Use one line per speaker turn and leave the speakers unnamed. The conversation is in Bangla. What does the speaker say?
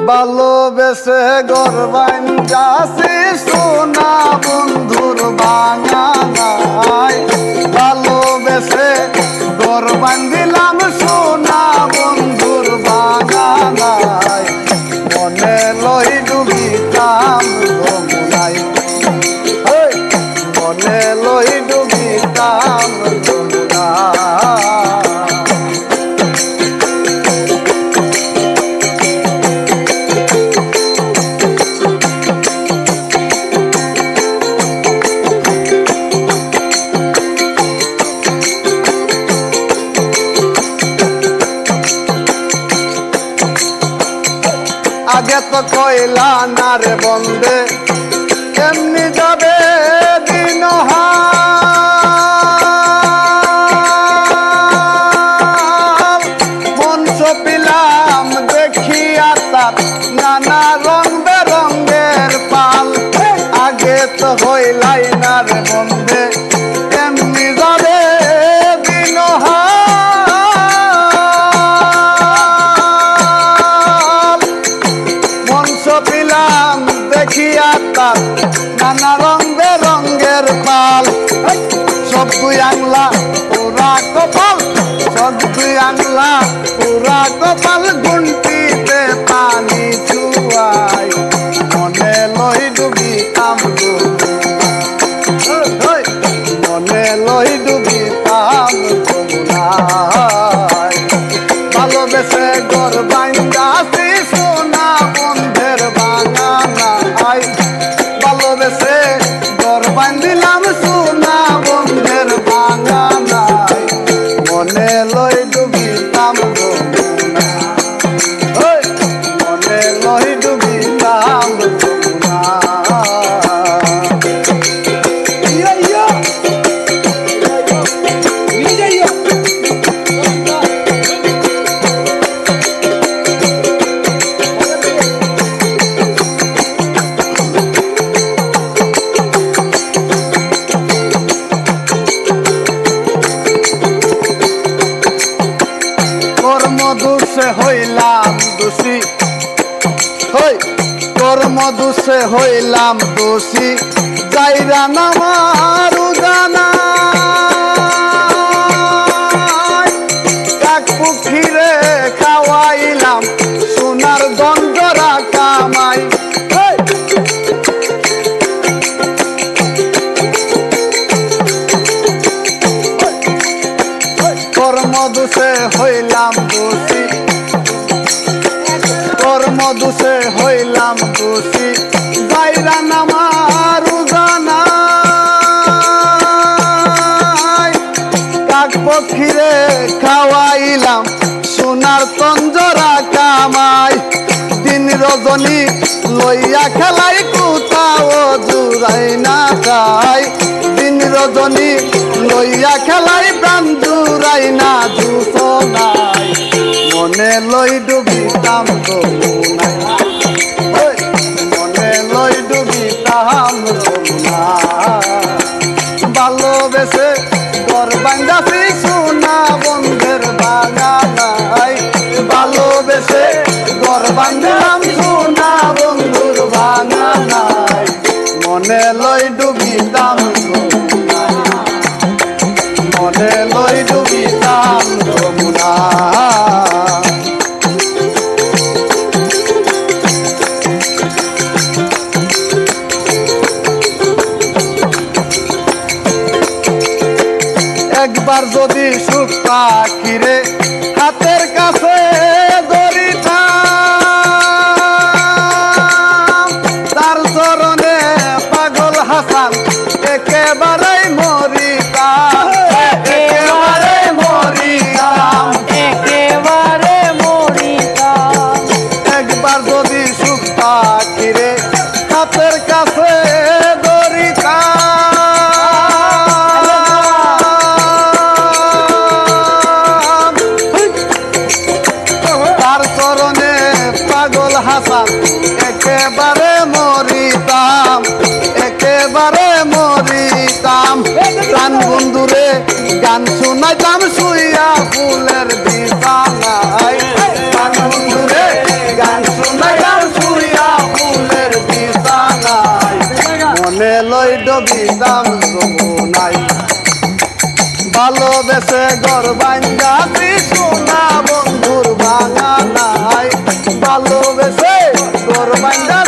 ভালোবেসে গর্বাইন যাসি সোনা বন্ধুর বাঙানায় ভালোবেসে গর্বাইন দিলাম সোনা বন্ধুর বাঙানায় মনে লই ডুবিতাম যমুনায় মনে লই ডুবিতাম যমুনায় আগে তো কইলা না রে বন্দে এমনি যাবে দিন মন সপিলাম দেখিয়া তার নানা রং বেরঙ্গের পাল আগে তো হইলাই না রে বন্দে এমনি যাবে দিন পিলাম দেখিয়া তার নানা রং বেরঙ্গের পাল সব দুই আংলা পুরা কপাল সব দুই আংলা পুরা কপাল গুনটিতে পানি চুয়াই মনে লই ডুবিতাম মনে লই ডুবিতাম যমুনায় ভালোবেসে গর্বাইন যাসি সোনা বন্ধের বাঙানায় ভালোবেসে গর্বাইন দিলাম সোনা বন্ধের বাঙানায় মনে লই ডুবিতাম যমুনায় মনে লই ডুবিতাম কর্মদোষে হইলাম দোষী কর্মদোষে হইলাম দোষী যাইরা নামার জানা কাক পুখিরে খাওয়াইলাম সোনার গঞ্জরা কামাই কর্মদোষে হইলাম দোষী কর্মদোষে হইলাম দোষী যাইরা নামার জানা কাক পক্ষীরে খাওয়াইলাম সোনার তঞ্জরা কামাই দিন রজনী লইয়া খেলাই কোথাও জুড়াই না যায় দিন রজনী লইয়া খেলাই প্রাণ জুড়াই না জুসনাই মনে লই ডুবিতাম যমুনায় মনে লই ডুবিতাম যমুনায় ভালোবেসে গর্বাইন যাসি সোনা বন্ধের বাঙানায় ভালোবেসে গর্বাইন দিলাম সোনা বন্ধুর বাঙানায় মনে লই ডুবিতাম মনে লই ডুবিতাম যমুনায় একবার যদি সুখ পাখিরে হাতের কাছে ধরিতাম তার চরণে পাগল হাসান একেবারেই মরিতাম একেবারে মরিতাম
একেবারে মরিতাম
একবার যদি সুখ পাখিরে হাতের কাছে হাসান একেবারে মরিতাম একেবারে মরিতাম প্রাণ বন্ধুরে গান শোনাইতাম শুইয়া ফুলের বিছানায় প্রাণ বন্ধুরে গান শোনাইতাম ভালোবেসে ঘর বান্ধাছি সোনা বন্ধুর ভাঙা নাই ভালোবেসে ঘর বান্ধা